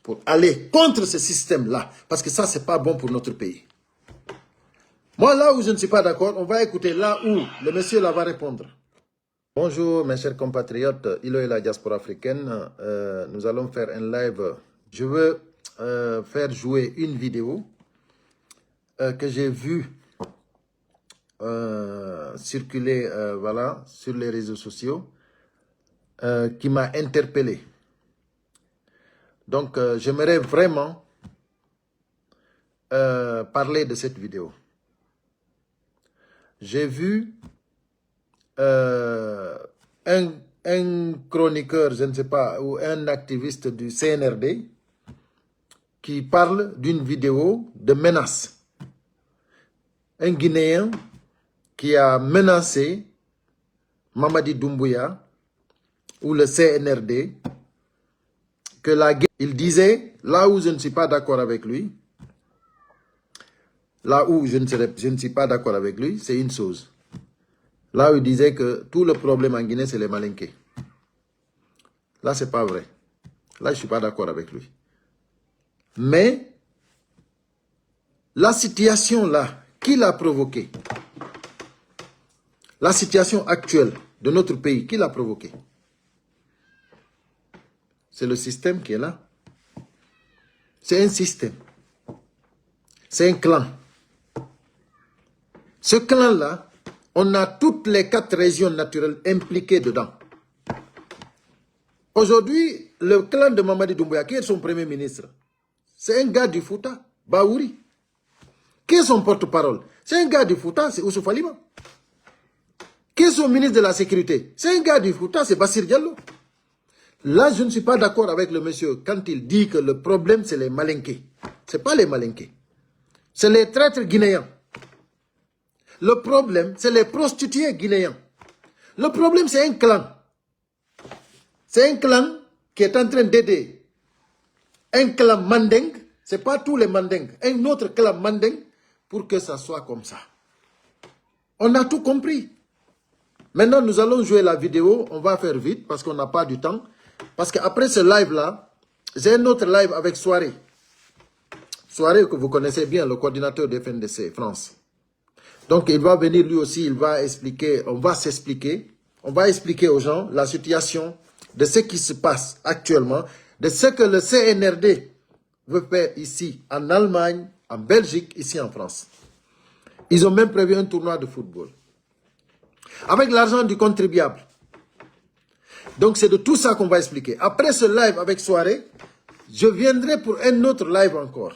pour aller contre ce système-là. Parce que ça, c'est pas bon pour notre pays. Moi, là où je ne suis pas d'accord, on va écouter là où le monsieur là va répondre. Bonjour mes chers compatriotes, Ilo et la diaspora africaine. Nous allons faire un live. Je veux faire jouer une vidéo que j'ai vue circuler voilà, sur les réseaux sociaux qui m'a interpellé. Donc, j'aimerais vraiment parler de cette vidéo. J'ai vu un chroniqueur, je ne sais pas, ou un activiste du CNRD qui parle d'une vidéo de menace. Un Guinéen qui a menacé Mamadi Doumbouya ou le CNRD que la guerre... Il disait, là où je ne suis pas d'accord avec lui, là où je ne suis pas d'accord avec lui, c'est une chose. Là où il disait que tout le problème en Guinée, c'est les Malinqués. Là, c'est pas vrai. Là, je ne suis pas d'accord avec lui. Mais, la situation là, qui l'a provoquée? La situation actuelle de notre pays, qui l'a provoquée? C'est le système qui est là. C'est un système. C'est un clan. Ce clan-là, on a toutes les 4 régions naturelles impliquées dedans. Aujourd'hui, le clan de Mamadi Doumbouya, qui est son premier ministre, c'est un gars du Fouta, Baouri. Qui est son porte-parole? C'est un gars du Fouta, c'est Oussouf Alima. Qui est son ministre de la Sécurité? C'est un gars du Fouta, c'est Bassir Diallo. Là, je ne suis pas d'accord avec le monsieur quand il dit que le problème, c'est les Malinqués. Ce n'est pas les Malinqués. C'est les traîtres guinéens. Le problème, c'est les prostituées guinéens. Le problème, c'est un clan. C'est un clan qui est en train d'aider un clan Mandeng. Ce n'est pas tous les Mandeng. Un autre clan Mandeng pour que ça soit comme ça. On a tout compris. Maintenant, nous allons jouer la vidéo. On va faire vite parce qu'on n'a pas du temps. Parce qu'après ce live-là, j'ai un autre live avec Soirée. Soirée que vous connaissez bien, le coordinateur de FNDC France. Donc, il va venir lui aussi, il va expliquer, on va s'expliquer. On va expliquer aux gens la situation de ce qui se passe actuellement, de ce que le CNRD veut faire ici, en Allemagne, en Belgique, ici en France. Ils ont même prévu un tournoi de football. Avec l'argent du contribuable. Donc, c'est de tout ça qu'on va expliquer. Après ce live avec Soirée, je viendrai pour un autre live encore.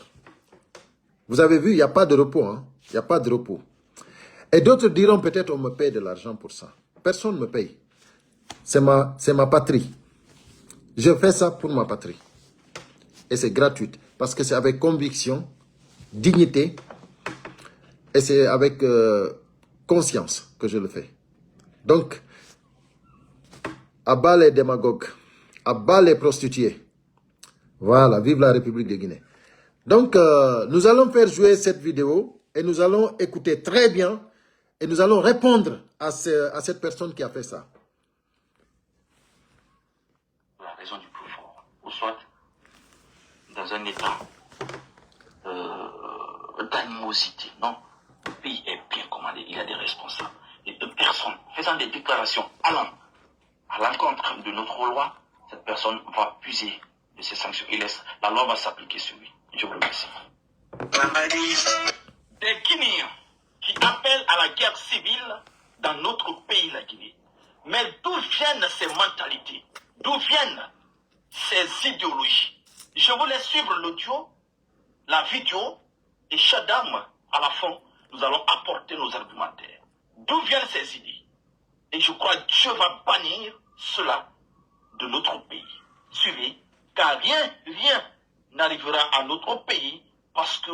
Vous avez vu, il n'y a pas de repos. Hein? Il n'y a pas de repos. Et d'autres diront peut-être on me paye de l'argent pour ça. Personne ne me paye. C'est ma patrie. Je fais ça pour ma patrie. Et c'est gratuit. Parce que c'est avec conviction, dignité, et c'est avec conscience que je le fais. Donc, à bas les démagogues, à bas les prostituées. Voilà, vive la République de Guinée. Donc, nous allons faire jouer cette vidéo et nous allons écouter très bien et nous allons répondre à cette personne qui a fait ça. La raison du plus fort, ou soit dans un état d'animosité, non? Le pays est bien commandé, il y a des responsables, et de personnes faisant des déclarations allant à l'encontre de notre loi, cette personne va puiser de ces sanctions. La loi va s'appliquer sur lui. Je vous remercie. Des Guinéens qui appellent à la guerre civile dans notre pays, la Guinée. Mais d'où viennent ces mentalités? D'où viennent ces idéologies? Je vous laisse suivre l'audio, la vidéo, et Chadam, à la fin, nous allons apporter nos argumentaires. D'où viennent ces idées? Et je crois que Dieu va bannir cela de notre pays. Suivez, car rien n'arrivera à notre pays parce que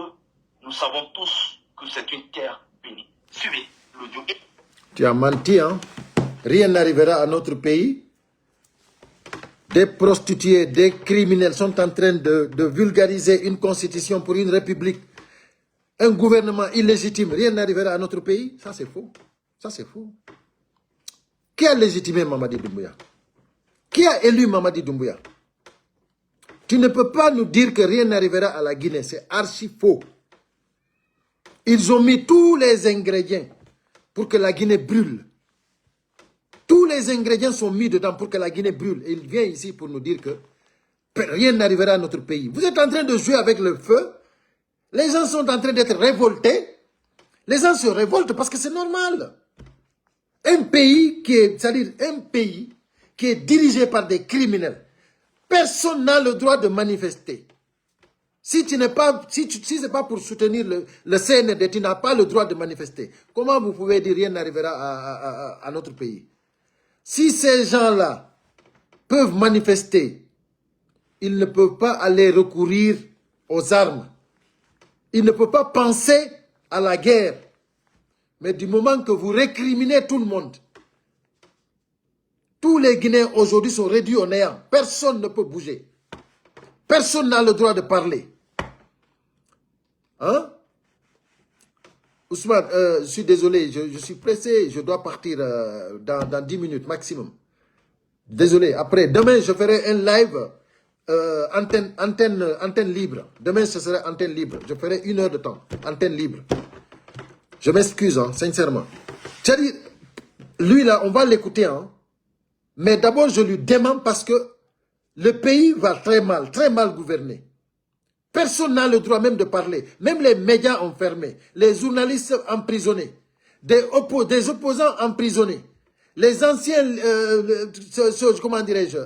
nous savons tous que c'est une terre bénie. Suivez l'audio. Tu as menti, hein? Rien n'arrivera à notre pays. Des prostituées, des criminels sont en train de vulgariser une constitution pour une république. Un gouvernement illégitime, rien n'arrivera à notre pays. Ça, c'est faux. Ça, c'est faux. Qui a légitimé Mamadi Doumbouya? Qui a élu Mamadi Doumbouya? Tu ne peux pas nous dire que rien n'arrivera à la Guinée. C'est archi faux. Ils ont mis tous les ingrédients pour que la Guinée brûle. Tous les ingrédients sont mis dedans pour que la Guinée brûle. Et il vient ici pour nous dire que rien n'arrivera à notre pays. Vous êtes en train de jouer avec le feu. Les gens sont en train d'être révoltés. Les gens se révoltent parce que c'est normal. Un pays qui est, c'est-à-dire un pays qui est dirigé par des criminels. Personne n'a le droit de manifester. Si ce n'est pas pour soutenir le CNRD, tu n'as pas le droit de manifester. Comment vous pouvez dire rien n'arrivera à notre pays? Si ces gens-là peuvent manifester, ils ne peuvent pas aller recourir aux armes. Ils ne peuvent pas penser à la guerre. Mais du moment que vous récriminez tout le monde, tous les Guinéens aujourd'hui sont réduits au néant. Personne ne peut bouger. Personne n'a le droit de parler. Hein? Ousmane, je suis désolé, je suis pressé, je dois partir dans 10 minutes maximum. Désolé, après, demain je ferai un live antenne libre. Demain ce sera antenne libre. Je ferai 1 heure de temps, antenne libre. Je m'excuse, hein, sincèrement. C'est-à-dire, lui là, on va l'écouter, hein. Mais d'abord je lui demande parce que le pays va très mal gouverné. Personne n'a le droit même de parler. Même les médias ont fermé. Les journalistes emprisonnés. Des opposants emprisonnés. Les anciens, comment dirais-je,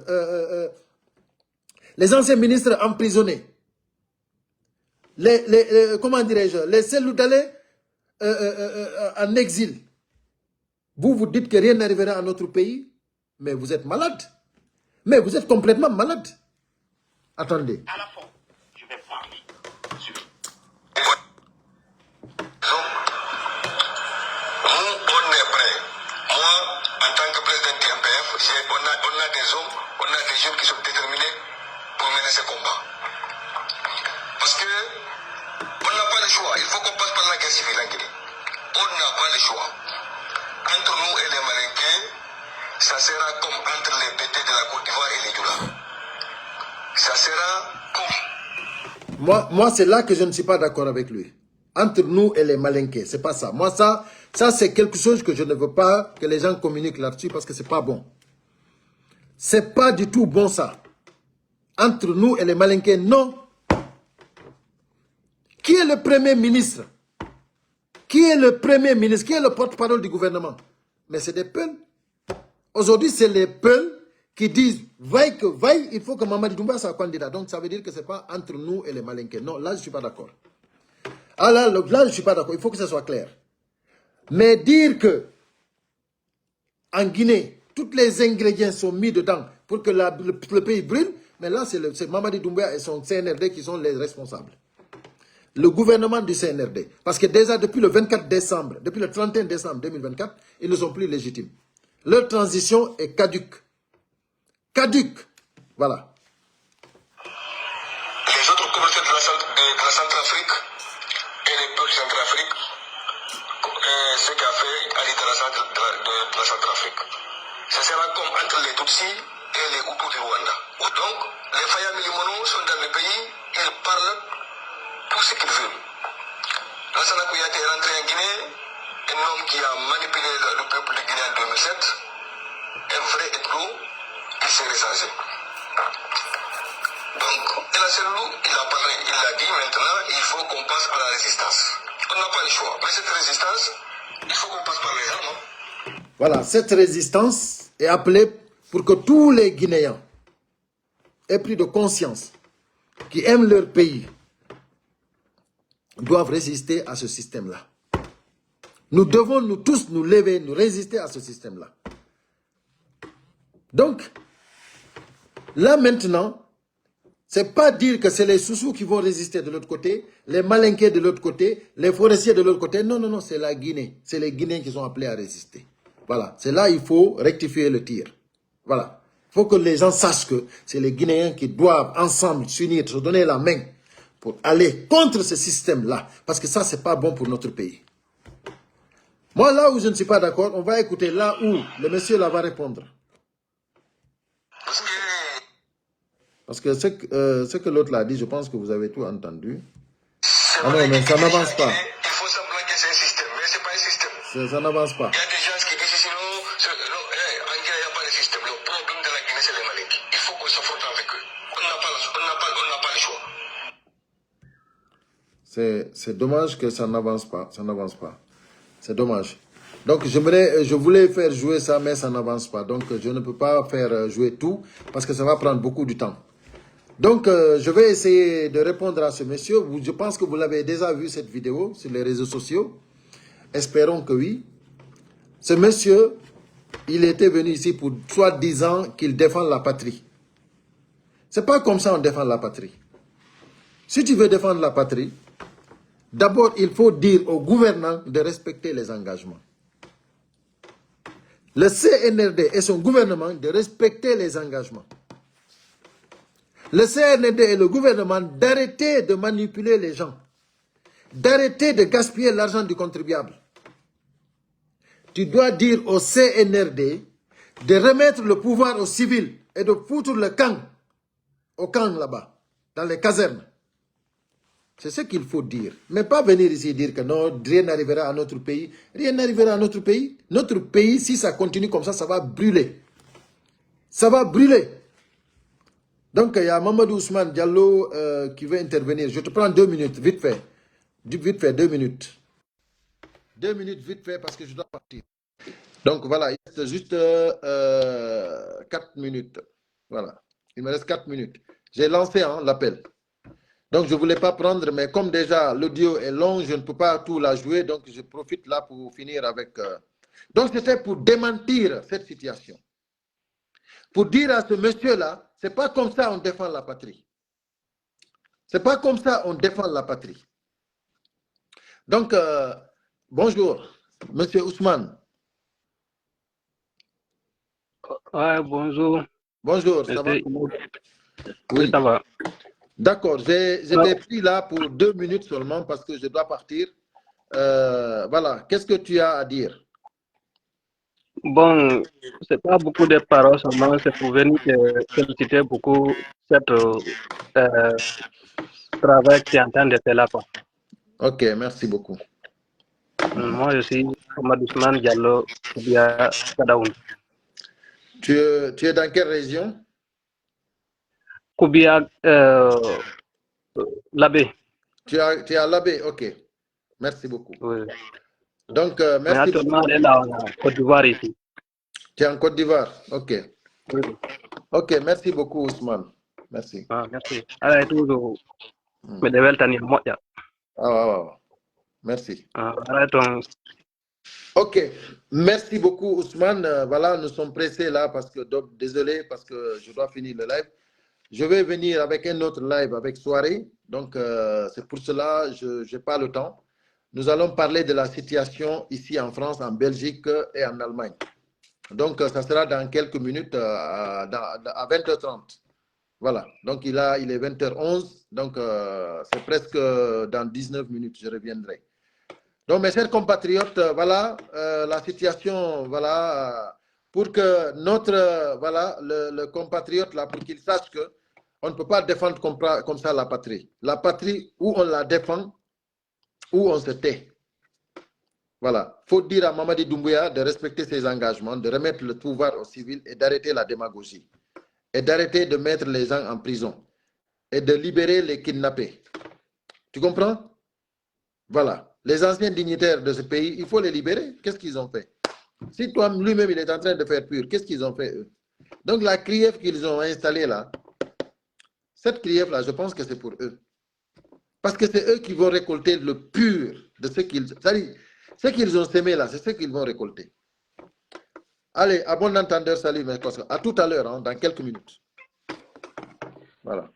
les anciens ministres emprisonnés. Comment dirais-je, les Seloudalais en exil. Vous dites que rien n'arrivera à notre pays, mais vous êtes malade. Mais vous êtes complètement malade. Attendez. À la fin, je vais parler sur... On est prêt. Moi, en tant que président du MPF, on a des hommes, on a des jeunes qui sont déterminés pour mener ce combat. Parce que on n'a pas le choix. Il faut qu'on passe par la guerre civile en Guinée. On n'a pas le choix. Entre nous et les Malinqués, ça sera comme entre les BT de la Côte d'Ivoire et les Doula. Ça sera comme... Moi c'est là que je ne suis pas d'accord avec lui. Entre nous et les Malinqués, c'est pas ça. Moi, ça c'est quelque chose que je ne veux pas que les gens communiquent là-dessus parce que c'est pas bon. C'est pas du tout bon, ça. Entre nous et les Malinqués, non. Qui est le premier ministre? Qui est le premier ministre? Qui est le porte-parole du gouvernement? Mais c'est des Peuls. Aujourd'hui, c'est les Peuls qui disent, vaille que vaille, il faut que Mamadi Doumbouya soit candidat. Donc, ça veut dire que ce n'est pas entre nous et les Malinqués. Non, là, je ne suis pas d'accord. Ah là, je ne suis pas d'accord. Il faut que ce soit clair. Mais dire que en Guinée, tous les ingrédients sont mis dedans pour que le pays brûle, mais là, c'est Mamadi Doumbouya et son CNRD qui sont les responsables. Le gouvernement du CNRD. Parce que déjà, depuis le 24 décembre, depuis le 31 décembre 2024, ils ne sont plus légitimes. Leur transition est caduque. Caduque. Voilà. Les autres communautés de la Centrafrique et les peuples de Centrafrique, ce qu'a fait Ali de la Centrafrique. Ce sera comme entre les Tutsis et les Hutus du Rwanda. Donc, les Fayam et les Mono sont dans le pays, ils parlent tout ce qu'ils veulent. Lassana Kouyaté est rentré en Guinée, un homme qui a manipulé le peuple de Guinée en 2007, un vrai ethno, il s'est recensé. Donc, El Asselou, il a parlé, il a dit maintenant, il faut qu'on passe à la résistance. On n'a pas le choix. Mais cette résistance, il faut qu'on passe par les armes. Voilà, cette résistance est appelée pour que tous les Guinéens aient pris de conscience, qui aiment leur pays, doivent résister à ce système-là. Nous devons nous tous nous lever, nous résister à ce système-là. Donc, là maintenant, c'est pas dire que c'est les Soussous qui vont résister de l'autre côté, les Malinqués de l'autre côté, les forestiers de l'autre côté. Non, non, non, c'est la Guinée. C'est les Guinéens qui sont appelés à résister. Voilà, c'est là il faut rectifier le tir. Voilà. Il faut que les gens sachent que c'est les Guinéens qui doivent ensemble s'unir, se donner la main pour aller contre ce système-là. Parce que ça, c'est pas bon pour notre pays. Moi, là où je ne suis pas d'accord, on va écouter là où le monsieur là va répondre. Parce que Parce que ce que l'autre l'a dit, je pense que vous avez tout entendu. C'est Ah non, vrai mais que ça n'avance pas. il faut semblant que c'est un système, mais c'est pas un système. Ça n'avance pas. Il y a des gens qui disent sinon, en Guinée, il n'y a pas de système. Le problème de la Guinée, c'est les Maliks. Il faut qu'on s'affronte avec eux. On n'a pas le choix. C'est dommage que ça n'avance pas. Ça n'avance pas. C'est dommage. Donc, je voulais faire jouer ça, mais ça n'avance pas. Donc, je ne peux pas faire jouer tout parce que ça va prendre beaucoup de temps. Donc, je vais essayer de répondre à ce monsieur. Je pense que vous l'avez déjà vu cette vidéo sur les réseaux sociaux. Espérons que oui. Ce monsieur, il était venu ici pour soi-disant qu'il défend la patrie. C'est pas comme ça on défend la patrie. Si tu veux défendre la patrie, d'abord, il faut dire aux gouvernants de respecter les engagements. Le CNRD et son gouvernement de respecter les engagements. Le CNRD et le gouvernement d'arrêter de manipuler les gens. D'arrêter de gaspiller l'argent du contribuable. Tu dois dire au CNRD de remettre le pouvoir aux civils et de foutre le camp au camp là-bas, dans les casernes. C'est ce qu'il faut dire. Mais pas venir ici dire que non, rien n'arrivera à notre pays. Rien n'arrivera à notre pays. Notre pays, si ça continue comme ça va brûler. Ça va brûler. Donc, il y a Mamadou Ousmane Diallo qui veut intervenir. Je te prends 2 minutes, vite fait. Vite fait, 2 minutes. 2 minutes, vite fait, parce que je dois partir. Donc, voilà, il reste juste 4 minutes. Voilà, il me reste 4 minutes. J'ai lancé l'appel. Donc, je ne voulais pas prendre, mais comme déjà l'audio est long, je ne peux pas tout la jouer. Donc, je profite là pour finir avec... Donc, c'était pour démentir cette situation. Pour dire à ce monsieur-là, ce n'est pas comme ça on défend la patrie. Ce n'est pas comme ça on défend la patrie. Donc, bonjour, monsieur Ousmane. Ouais, bonjour. Bonjour, ça va? Oui, ça va. D'accord, j'étais pris là pour 2 minutes seulement parce que je dois partir. Voilà, qu'est-ce que tu as à dire? Bon, c'est pas beaucoup de paroles seulement, c'est pour venir féliciter beaucoup cette travail que tu es en train de faire là, quoi. Ok, merci beaucoup. Moi, je suis Mohamed Ousmane Diallo via Kadaoun. Tu es dans quelle région? Koubia Labé. Tu es à Labé, ok. Merci beaucoup. Oui. Donc, Mais merci actuellement, beaucoup. elle est là en Côte d'Ivoire ici. Tu es en Côte d'Ivoire, ok. Oui. Ok, merci beaucoup Ousmane. Merci. Ah, merci. Allez, toujours. Mais de Veltani, moi, ya. Merci. Ok, merci beaucoup Ousmane. Voilà, nous sommes pressés là parce que, donc, désolé parce que je dois finir le live. Je vais venir avec un autre live avec soirée. Donc, c'est pour cela que je n'ai pas le temps. Nous allons parler de la situation ici en France, en Belgique et en Allemagne. Donc, ça sera dans quelques minutes à 20h30. Voilà, donc il est 20h11, donc c'est presque dans 19 minutes, je reviendrai. Donc mes chers compatriotes, voilà la situation, voilà, pour que notre, voilà, le compatriote là, pour qu'il sache que on ne peut pas défendre comme ça la patrie. La patrie, où on la défend, où on se tait. Voilà, il faut dire à Mamadi Doumbouya de respecter ses engagements, de remettre le pouvoir aux civils et d'arrêter la démagogie. Et d'arrêter de mettre les gens en prison. Et de libérer les kidnappés. Tu comprends? Voilà. Les anciens dignitaires de ce pays, il faut les libérer. Qu'est-ce qu'ils ont fait? Si toi, lui-même, il est en train de faire pur, qu'est-ce qu'ils ont fait, eux? Donc, la CRIEF qu'ils ont installée là, cette CRIEF-là, je pense que c'est pour eux. Parce que c'est eux qui vont récolter le pur de ce qu'ils... C'est-à-dire, ce qu'ils ont sémé là, c'est ce qu'ils vont récolter. Allez, à bon entendeur, salut mes copains. À tout à l'heure, dans quelques minutes. Voilà.